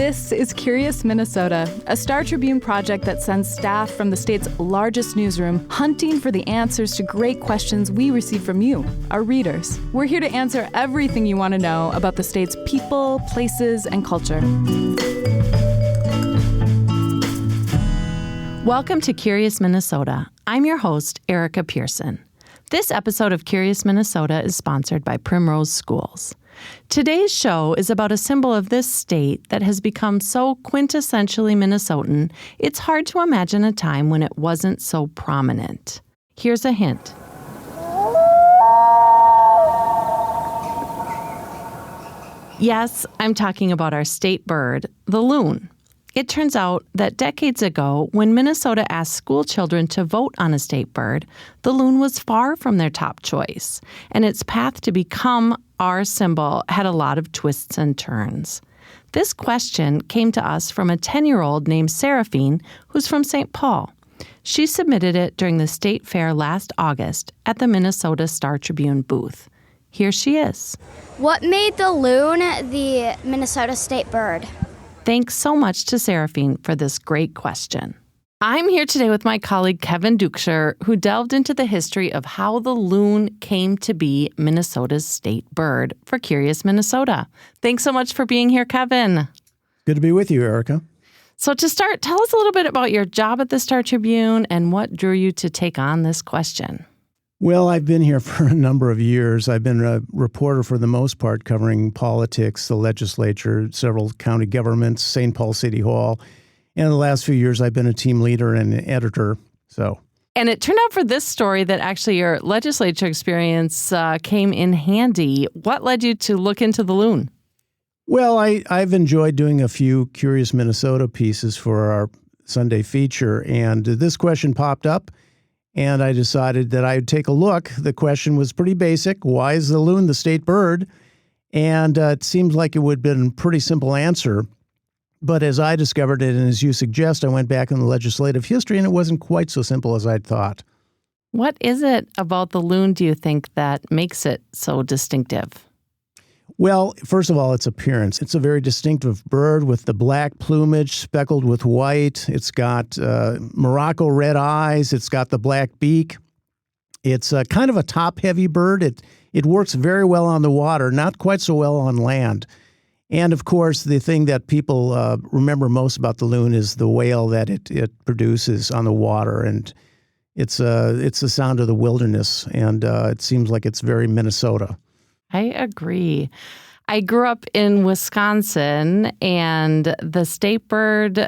This is Curious Minnesota, a Star Tribune project that sends staff from the state's largest newsroom hunting for the answers to great questions we receive from you, our readers. We're here to answer everything you want to know about the state's people, places, and culture. Welcome to Curious Minnesota. I'm your host, Erica Pearson. This episode of Curious Minnesota is sponsored by Primrose Schools. Today's show is about a symbol of this state that has become so quintessentially Minnesotan, it's hard to imagine a time when it wasn't so prominent. Here's a hint. Yes, I'm talking about our state bird, the loon. It turns out that decades ago, when Minnesota asked school children to vote on a state bird, the loon was far from their top choice, and its path to become our symbol had a lot of twists and turns. This question came to us from a 10-year-old named Seraphine, who's from St. Paul. She submitted it during the state fair last August at the Minnesota Star Tribune booth. Here she is. What made the loon the Minnesota state bird? Thanks so much to Seraphine for this great question. I'm here today with my colleague Kevin Dukeshire, who delved into the history of how the loon came to be Minnesota's state bird for Curious Minnesota. Thanks so much for being here, Kevin. Good to be with you, Erica. So to start, tell us a little bit about your job at the Star Tribune and what drew you to take on this question. Well, I've been here for a number of years. I've been a reporter for the most part, covering politics, the legislature, several county governments, St. Paul City Hall. And in the last few years, I've been a team leader and an editor. And it turned out for this story that actually your legislature experience came in handy. What led you to look into the loon? Well, I've enjoyed doing a few Curious Minnesota pieces for our Sunday feature, and this question popped up. And I decided that I would take a look. The question was pretty basic. Why is the loon the state bird? And it seemed like it would have been a pretty simple answer. But as I discovered it, and as you suggest, I went back in the legislative history, and it wasn't quite so simple as I'd thought. What is it about the loon, do you think, that makes it so distinctive? Well, first of all, its appearance. It's a very distinctive bird with the black plumage speckled with white. It's got Morocco red eyes. It's got the black beak. It's kind of a top-heavy bird. It works very well on the water, not quite so well on land. And, of course, the thing that people remember most about the loon is the wail that it produces on the water. And it's the sound of the wilderness, and it seems like it's very Minnesota. I agree. I grew up in Wisconsin, and the state bird,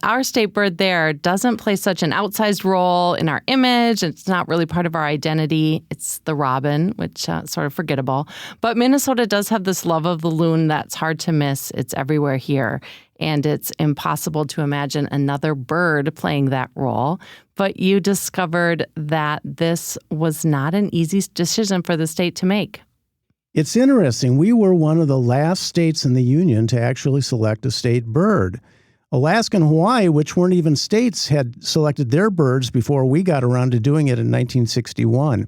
our state bird there, doesn't play such an outsized role in our image. It's not really part of our identity. It's the robin, which sort of forgettable. But Minnesota does have this love of the loon that's hard to miss. It's everywhere here, and it's impossible to imagine another bird playing that role. But you discovered that this was not an easy decision for the state to make. It's interesting. We were one of the last states in the union to actually select a state bird. Alaska and Hawaii, which weren't even states, had selected their birds before we got around to doing it in 1961.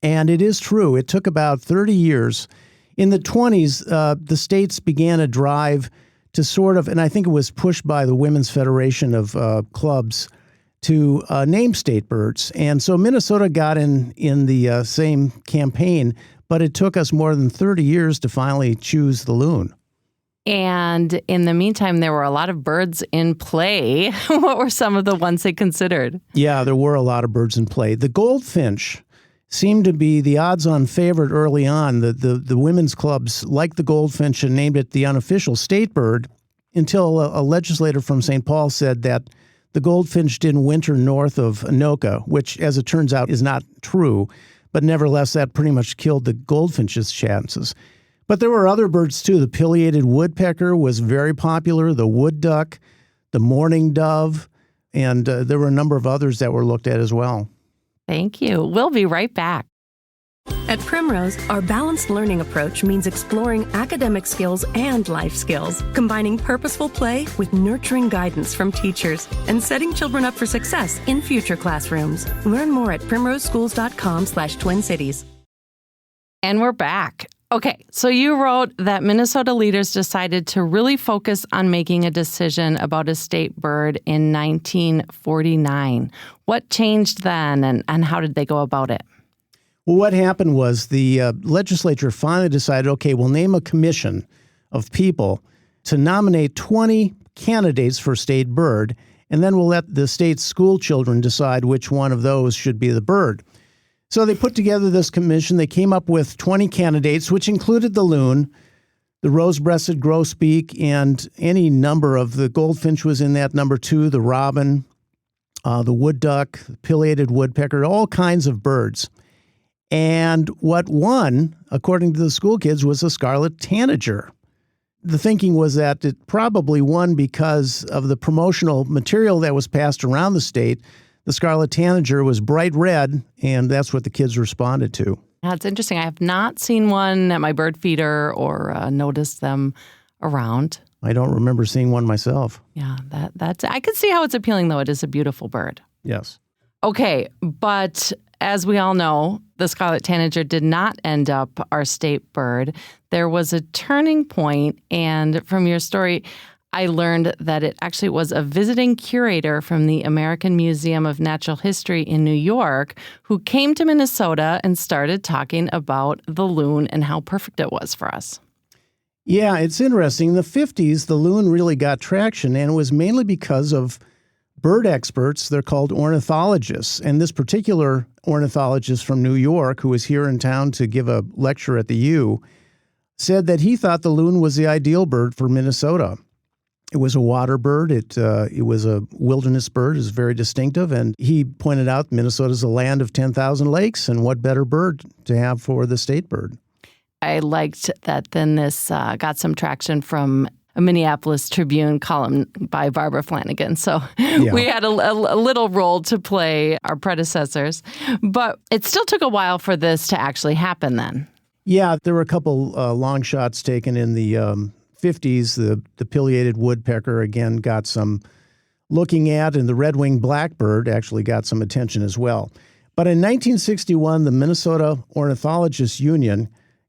And it is true. It took about 30 years. In the 20s, the states began a drive to sort of, and I think it was pushed by the Women's Federation of Clubs, to name state birds. And so Minnesota got in the same campaign, but it took us more than 30 years to finally choose the loon. And in the meantime, there were a lot of birds in play. What were some of the ones they considered? Yeah, there were a lot of birds in play. The goldfinch seemed to be the odds-on favorite early on. The women's clubs liked the goldfinch and named it the unofficial state bird until a legislator from St. Paul said that the goldfinch didn't winter north of Anoka, which, as it turns out, is not true. But nevertheless, that pretty much killed the goldfinch's chances. But there were other birds, too. The pileated woodpecker was very popular, the wood duck, the mourning dove, and there were a number of others that were looked at as well. Thank you. We'll be right back. At Primrose, our balanced learning approach means exploring academic skills and life skills, combining purposeful play with nurturing guidance from teachers, and setting children up for success in future classrooms. Learn more at primroseschools.com/Twin Cities. And we're back. Okay, so you wrote that Minnesota leaders decided to really focus on making a decision about a state bird in 1949. What changed then, and how did they go about it? Well, what happened was the legislature finally decided, okay, we'll name a commission of people to nominate 20 candidates for state bird, and then we'll let the state's school children decide which one of those should be the bird. So they put together this commission. They came up with 20 candidates, which included the loon, the rose-breasted grosbeak, and any number of the goldfinch was in that number too, the robin, the wood duck, the pileated woodpecker, all kinds of birds. And what won, according to the school kids, was a scarlet tanager. The thinking was that it probably won because of the promotional material that was passed around the state. The scarlet tanager was bright red, and that's what the kids responded to. That's interesting. I have not seen one at my bird feeder or noticed them around. I don't remember seeing one myself. Yeah, that's. I can see how it's appealing, though. It is a beautiful bird. Yes. Okay, but as we all know, the scarlet tanager did not end up our state bird. There was a turning point, and from your story, I learned that it actually was a visiting curator from the American Museum of Natural History in New York who came to Minnesota and started talking about the loon and how perfect it was for us. Yeah, it's interesting. In the 50s, the loon really got traction, and it was mainly because of bird experts. They're called ornithologists. And this particular ornithologist from New York, who was here in town to give a lecture at the U, said that he thought the loon was the ideal bird for Minnesota. It was a water bird. It was a wilderness bird. It was very distinctive. And he pointed out Minnesota's a land of 10,000 lakes, and what better bird to have for the state bird? I liked that then this got some traction from a Minneapolis Tribune column by Barbara Flanagan. So we had a little role to play, our predecessors. But it still took a while for this to actually happen then. Yeah, there were a couple long shots taken in the 50s. The pileated woodpecker, again, got some looking at, and the red-winged blackbird actually got some attention as well. But in 1961, the Minnesota Ornithologists Union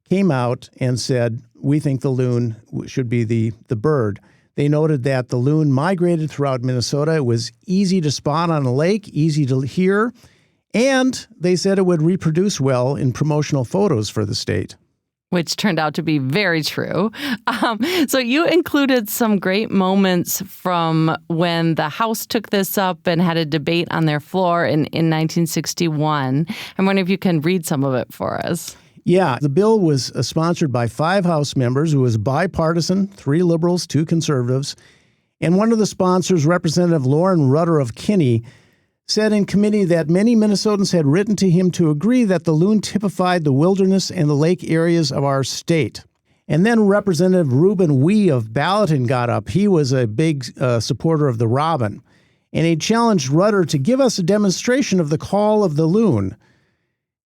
came out and said, we think the loon should be the bird. They noted that the loon migrated throughout Minnesota. It was easy to spot on a lake, easy to hear, and they said it would reproduce well in promotional photos for the state. Which turned out to be very true. So you included some great moments from when the House took this up and had a debate on their floor in 1961. I'm wondering if you can read some of it for us. Yeah, the bill was sponsored by 5 House members. It was bipartisan, 3 liberals, 2 conservatives. And one of the sponsors, Representative Lauren Rudder of Kinney, said in committee that many Minnesotans had written to him to agree that the loon typified the wilderness and the lake areas of our state. And then Representative Reuben Wee of Ballatin got up. He was a big supporter of the robin. And he challenged Rudder to give us a demonstration of the call of the loon.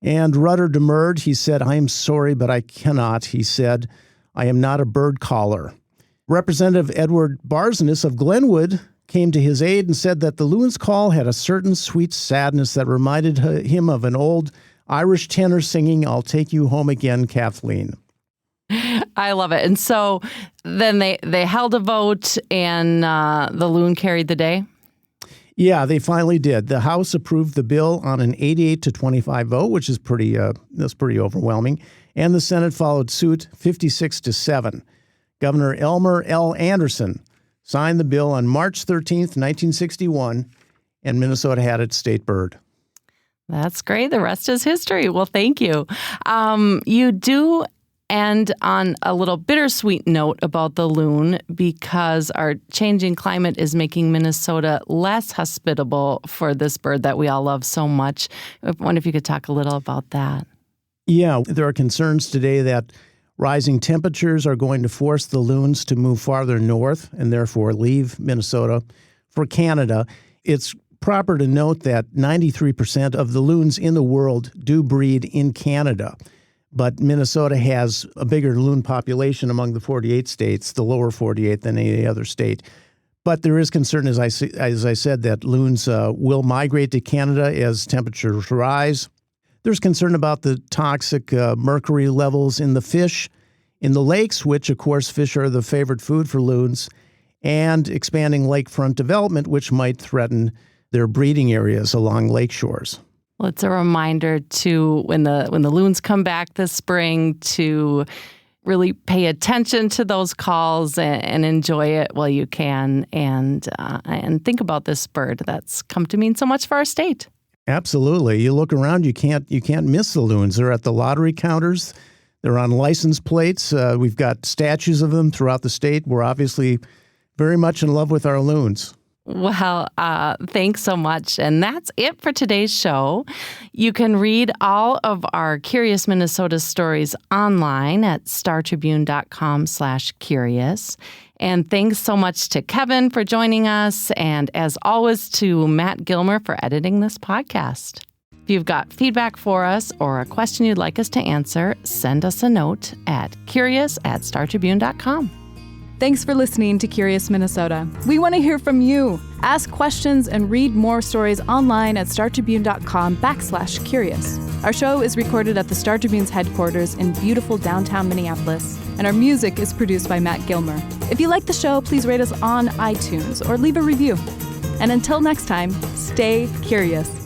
And Rudder demurred. He said, I am sorry, but I cannot. He said, I am not a bird caller. Representative Edward Barzanis of Glenwood came to his aid and said that the loon's call had a certain sweet sadness that reminded him of an old Irish tenor singing, I'll take you home again, Kathleen. I love it. And so then they held a vote and the loon carried the day? Yeah, they finally did. The House approved the bill on an 88-25 vote, which is that's pretty overwhelming. And the Senate followed suit 56-7. Governor Elmer L. Anderson signed the bill on March 13th, 1961, and Minnesota had its state bird. That's great. The rest is history. Well, thank you. You do end on a little bittersweet note about the loon because our changing climate is making Minnesota less hospitable for this bird that we all love so much. I wonder if you could talk a little about that. Yeah, there are concerns today that rising temperatures are going to force the loons to move farther north and therefore leave Minnesota for Canada. It's proper to note that 93% of the loons in the world do breed in Canada. But Minnesota has a bigger loon population among the 48 states, the lower 48, than any other state. But there is concern, as I said, that loons will migrate to Canada as temperatures rise. There's concern about the toxic mercury levels in the fish in the lakes, which, of course, fish are the favorite food for loons, and expanding lakefront development, which might threaten their breeding areas along lake shores. Well, it's a reminder to when the loons come back this spring to really pay attention to those calls and enjoy it while you can, and think about this bird that's come to mean so much for our state. Absolutely. You look around, you can't miss the loons. They're at the lottery counters. They're on license plates. We've got statues of them throughout the state. We're obviously very much in love with our loons. Well, thanks so much. And that's it for today's show. You can read all of our Curious Minnesota stories online at startribune.com/curious. And thanks so much to Kevin for joining us. And as always, to Matt Gilmer for editing this podcast. If you've got feedback for us or a question you'd like us to answer, send us a note at curious@startribune.com. Thanks for listening to Curious Minnesota. We want to hear from you. Ask questions and read more stories online at startribune.com/curious. Our show is recorded at the Star Tribune's headquarters in beautiful downtown Minneapolis, and our music is produced by Matt Gilmer. If you like the show, please rate us on iTunes or leave a review. And until next time, stay curious.